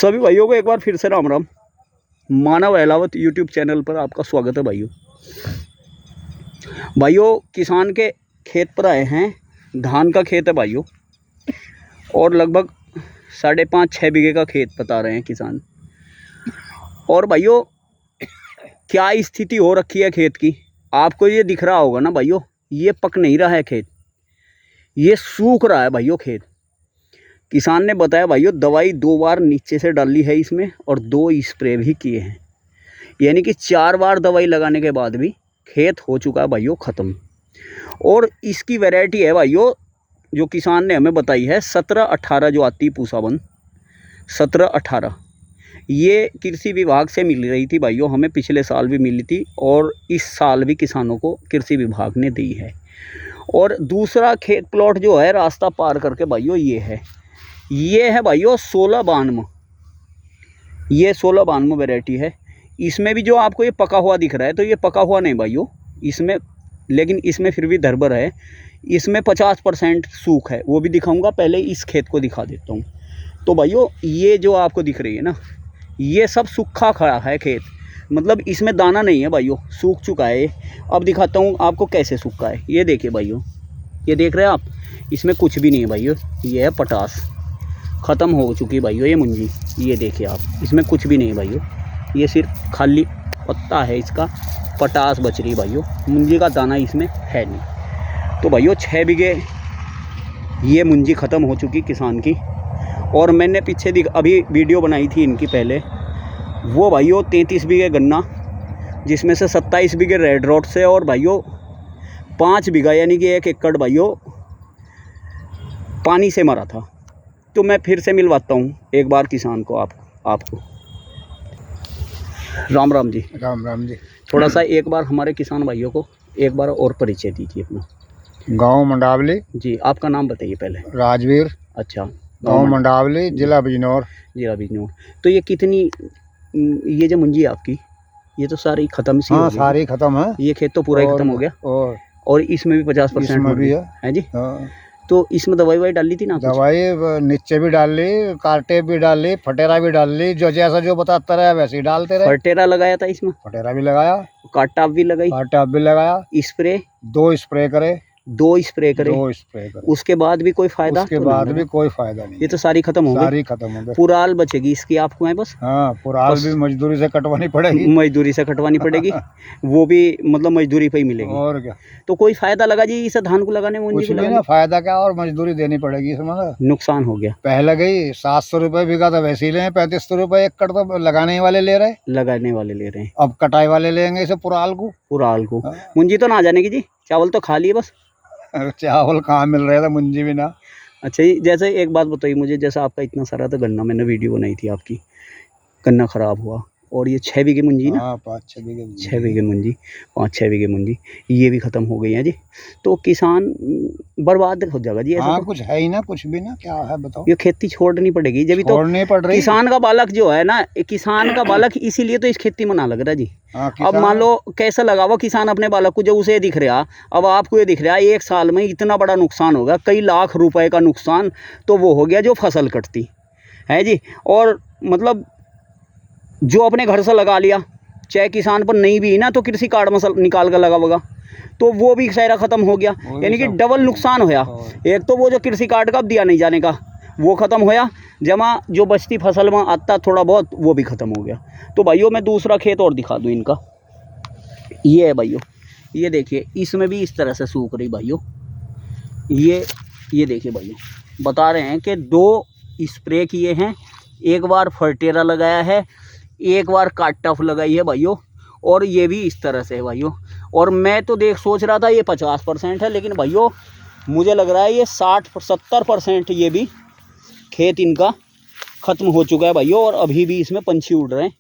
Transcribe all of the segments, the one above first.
सभी भाइयों को एक बार फिर से राम राम। मानव अहलावत यूट्यूब चैनल पर आपका स्वागत है भाइयों। किसान के खेत पर आए हैं। धान का खेत है भाइयों, और लगभग 5.5-6 बीघे का खेत बता रहे हैं किसान। और भाइयों क्या स्थिति हो रखी है खेत की, आपको ये दिख रहा होगा ना भाइयों। ये पक नहीं रहा है खेत, ये सूख रहा है भाइयों खेत। किसान ने बताया भाइयों दवाई 2 बार नीचे से डाली है इसमें, और 2 स्प्रे भी किए हैं, यानी कि 4 बार दवाई लगाने के बाद भी खेत हो चुका है भाइयों ख़त्म। और इसकी वैरायटी है भाइयों जो किसान ने हमें बताई है 17-18 जो आती पूसावन 17-18। ये कृषि विभाग से मिल रही थी भाइयों, हमें पिछले साल भी मिली थी और इस साल भी किसानों को कृषि विभाग ने दी है। और दूसरा खेत प्लॉट जो है रास्ता पार करके भाइयों ये है भाइयों 1692। ये 1692 वैरायटी है। इसमें भी जो आपको ये पका हुआ दिख रहा है, तो ये पका हुआ नहीं भाइयों इसमें, लेकिन इसमें फिर भी धरबर है। इसमें 50% सूख है, वो भी दिखाऊंगा। पहले इस खेत को दिखा देता हूँ। तो भाइयों ये जो आपको दिख रही है ना, ये सब सूखा खड़ा है खेत, मतलब इसमें दाना नहीं है भाइयों, सूख चुका है। अब दिखाता हूँ आपको कैसे सूखा है। ये देखिए भाइयों, ये देख रहे हैं आप, इसमें कुछ भी नहीं है भाइयों। ये है पटास, ख़त्म हो चुकी है भाइयों ये मुंजी। ये देखिए आप, इसमें कुछ भी नहीं है भाइयों, ये सिर्फ खाली पत्ता है इसका, पटास बच रही भाइयों, मुंजी का दाना इसमें है नहीं। तो भाइयों 6 बीघे ये मुंजी ख़त्म हो चुकी किसान की। और मैंने पीछे अभी वीडियो बनाई थी इनकी पहले, वो भाइयों 33 बीघे गन्ना, जिसमें से 27 बीघे रेड रॉट से, और भाइयों 5 बीघा यानी कि 1 एकड़ भाइयों पानी से मरा था। तो मैं फिर से मिलवाता हूँ एक बार किसान को, आपको राम राम जी। राम राम जी। थोड़ा सा एक बार हमारे किसान भाइयों को एक बार और परिचय दीजिए अपना। गांव मंडावली जी, आपका नाम बताइए पहले। राजवीर। अच्छा, गांव मंडावली, जिला बिजनौर। जिला बिजनौर। तो ये कितनी, ये जो मुंजी है आपकी, ये तो सारी ख़त्म सी हो गई? सारी ख़त्म है, ये खेत तो पूरा ही ख़त्म हो गया। और इसमें भी 50% भी है जी। तो इसमें दवाई डाली थी ना? दवाई नीचे भी डाल ली, कांटे भी डाल ली, फटेरा भी डाल ली, जो जैसा जो बताता रहे वैसे ही डालते रहे। फटेरा लगाया था इसमें? फटेरा भी लगाया, काटा भी लगाई, काटा भी लगाया। स्प्रे 2 स्प्रे करे। 2 स्प्रे करे। उसके बाद भी कोई फायदा? उसके बाद भी कोई फायदा नहीं। ये तो सारी खत्म हो गई। सारी खत्म हो गई। पुराल बचेगी इसकी आपको है बस। हाँ, पुराल भी मजदूरी से कटवानी पड़ेगी। मजदूरी से कटवानी पड़ेगी। वो भी मतलब मजदूरी पे ही मिलेगी। और क्या। तो कोई फायदा लगा जी इस धान को लगाने में? कुछ नहीं ना, फायदा क्या, और मजदूरी देनी पड़ेगी इसमें। नुकसान हो गया। पहले गई 700 रुपये बीघा तो वैसे ही ले, 3500 रुपये एकड़ तो लगाने वाले ले रहे हैं। अब कटाई वाले लेंगे इसे पुराल को। मुंजी तो ना जाने की जी, चावल तो खा लिए बस। चावल कहाँ मिल रहा था, मुंजी भी ना। अच्छा जी, जैसे एक बात बताइए मुझे, जैसा आपका इतना सारा तो गन्ना, मैंने वीडियो बनाई थी आपकी, गन्ना खराब हुआ, और ये 6 बीघे मुंजी ना? 5-6 बीघे 6 बीघे मुंजी, 5-6 बीघे मुंजी ये भी ख़त्म हो गई है जी। तो किसान बर्बाद हो जाएगा जी ऐसा? कुछ है ही ना, कुछ भी ना, क्या है बताओ। ये खेती छोड़नी पड़ेगी जब तो छोड़नी पड़ रही। किसान का बालक जो है ना, किसान का बालक इसीलिए तो इस खेती में ना लग रहा जी। अब मान लो कैसा लगा हुआ किसान अपने बालक को, जो उसे दिख रहा, अब आपको ये दिख रहा है 1 साल में इतना बड़ा नुकसान होगा, कई लाख रुपए का नुकसान तो वो हो गया जो फसल कटती है जी। और मतलब जो अपने घर से लगा लिया, चाहे किसान पर नहीं भी ना तो कृषि कार्ड में निकाल कर लगा होगा, तो वो भी सारा ख़त्म हो गया, यानी कि डबल नुकसान होया। एक तो वो जो कृषि कार्ड का दिया नहीं जाने का वो ख़त्म होया, जमा जो बचती फसल में आता थोड़ा बहुत वो भी ख़त्म हो गया। तो भाइयों मैं दूसरा खेत और दिखा दूँ इनका। ये है भाइयों, ये देखिए इसमें भी इस तरह से सूख रही भाइयों। ये देखिए भाइयों, बता रहे हैं कि 2 स्प्रे किए हैं, 1 बार फर्टेरा लगाया है, 1 बार काटटफ लगाई है भाइयों, और ये भी इस तरह से है भाइयों। और मैं तो सोच रहा था ये 50% है, लेकिन भाइयों मुझे लग रहा है ये 60-70% ये भी खेत इनका ख़त्म हो चुका है भाइयों। और अभी भी इसमें पंछी उड़ रहे हैं,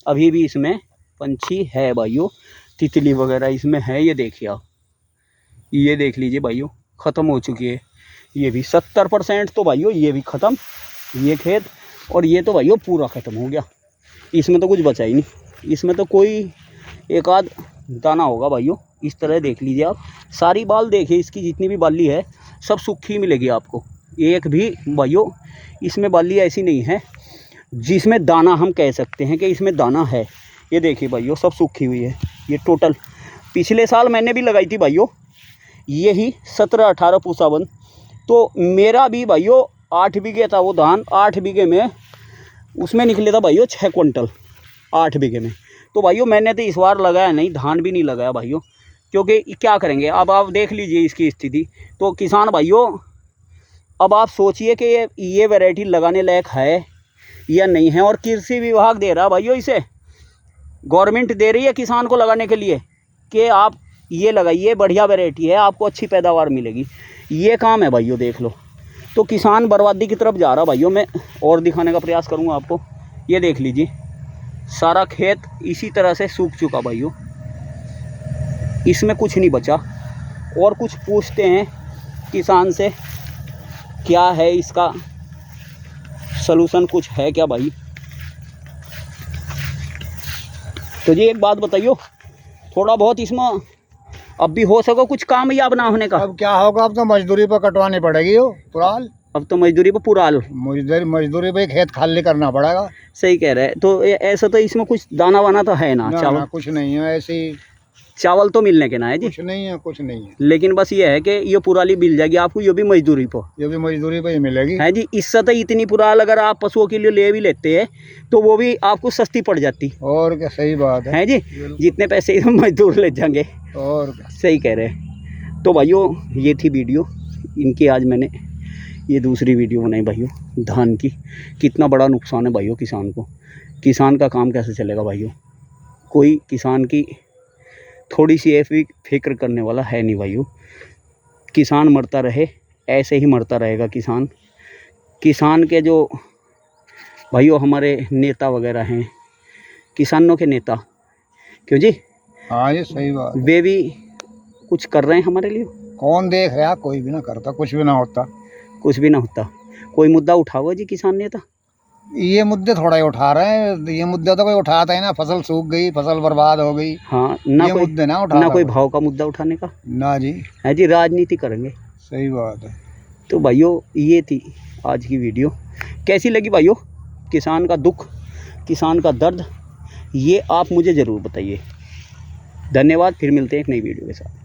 अभी भी इसमें पंछी है भाइयों, तितली वगैरह इसमें है। ये देखिए आप, ये देख लीजिए भाइयों, ख़त्म हो चुकी है ये भी 70%। तो भाइयों ये भी ख़त्म, ये खेत। और ये तो भाइयों पूरा ख़त्म हो गया, इसमें तो कुछ बचा ही नहीं। इसमें तो कोई एक आध दाना होगा भाइयों। इस तरह देख लीजिए आप, सारी बाल देखिए इसकी, जितनी भी बाली है सब सूखी मिलेगी आपको, एक भी भाइयों इसमें बाली ऐसी नहीं है जिसमें दाना हम कह सकते हैं कि इसमें दाना है। ये देखिए भाइयों, सब सूखी हुई है ये टोटल। पिछले साल मैंने भी लगाई थी भाइयों यही 17-18 पूसाबंद। तो मेरा भी भाइयों 8 बीघे था वो धान। 8 बीघे में उसमें निकले था भाइयों 6 क्विंटल 8 बीघे में। तो भाइयों मैंने तो इस बार लगाया नहीं, धान भी नहीं लगाया भाइयों, क्योंकि क्या करेंगे। अब आप देख लीजिए इसकी स्थिति। तो किसान भाइयों अब आप सोचिए कि ये वैरायटी लगाने लायक है या नहीं है। और कृषि विभाग दे रहा भाइयों, इसे गवर्नमेंट दे रही है किसान को लगाने के लिए कि आप ये लगाइए, बढ़िया वैरायटी है, आपको अच्छी पैदावार मिलेगी। ये काम है भाइयों, देख लो। तो किसान बर्बादी की तरफ जा रहा भाइयों। मैं और दिखाने का प्रयास करूँगा आपको। ये देख लीजिए, सारा खेत इसी तरह से सूख चुका भाइयों, इसमें कुछ नहीं बचा। और कुछ पूछते हैं किसान से, क्या है इसका सलूशन, कुछ है क्या भाई। तो जी एक बात बताइयो, थोड़ा बहुत इसमें अब भी हो सको कुछ कामयाब ना होने का। अब क्या होगा, अब तो मजदूरी पर कटवानी पड़ेगी वो पुराल। अब तो मजदूरी पर पुराल, मजदूरी पे खेत खाली करना पड़ेगा। सही कह रहे हैं। तो ऐसा तो इसमें कुछ दाना वाना तो है ना, चावल कुछ नहीं है, ऐसी चावल तो मिलने के ना है जी, कुछ नहीं है, कुछ नहीं है। लेकिन बस ये है कि ये पुराली मिल जाएगी आपको, ये भी मजदूरी पर, ये भी मजदूरी पे ही मिलेगी है जी। इससे तो इतनी पुराल अगर आप पशुओं के लिए ले भी लेते हैं तो वो भी आपको सस्ती पड़ जाती। और क्या, सही बात है जी। जितने पैसे मजदूर ले जाएंगे। और क्या, सही कह रहे हैं। तो भाइयों ये थी वीडियो इनकी। आज मैंने ये दूसरी वीडियो बनाई भाइयों धान की। कितना बड़ा नुकसान है भाइयों किसान को। किसान का काम कैसे चलेगा भाइयों, कोई किसान की थोड़ी सी ऐसी फिक्र करने वाला है नहीं भाइयों। किसान मरता रहे, ऐसे ही मरता रहेगा किसान। किसान के जो भाइयों हमारे नेता वगैरह हैं, किसानों के नेता, क्यों जी, हाँ ये सही बात। वे भी कुछ कर रहे हैं हमारे लिए। कौन देख रहा, कोई भी ना करता, कुछ भी ना होता, कुछ भी ना होता। कोई मुद्दा उठाओ जी किसान नेता। ये मुद्दे थोड़ा ही उठा रहे हैं। ये मुद्दा तो कोई उठाता है ना, फसल सूख गई, फसल बर्बाद हो गई। हाँ, ना ये कोई मुद्दे ना उठा, ना कोई भाव का मुद्दा उठाने का ना जी, है जी। राजनीति करेंगे। सही बात है। तो भाइयों ये थी आज की वीडियो। कैसी लगी भाइयों, किसान का दुख, किसान का दर्द, ये आप मुझे ज़रूर बताइए। धन्यवाद। फिर मिलते हैं एक नई वीडियो के साथ।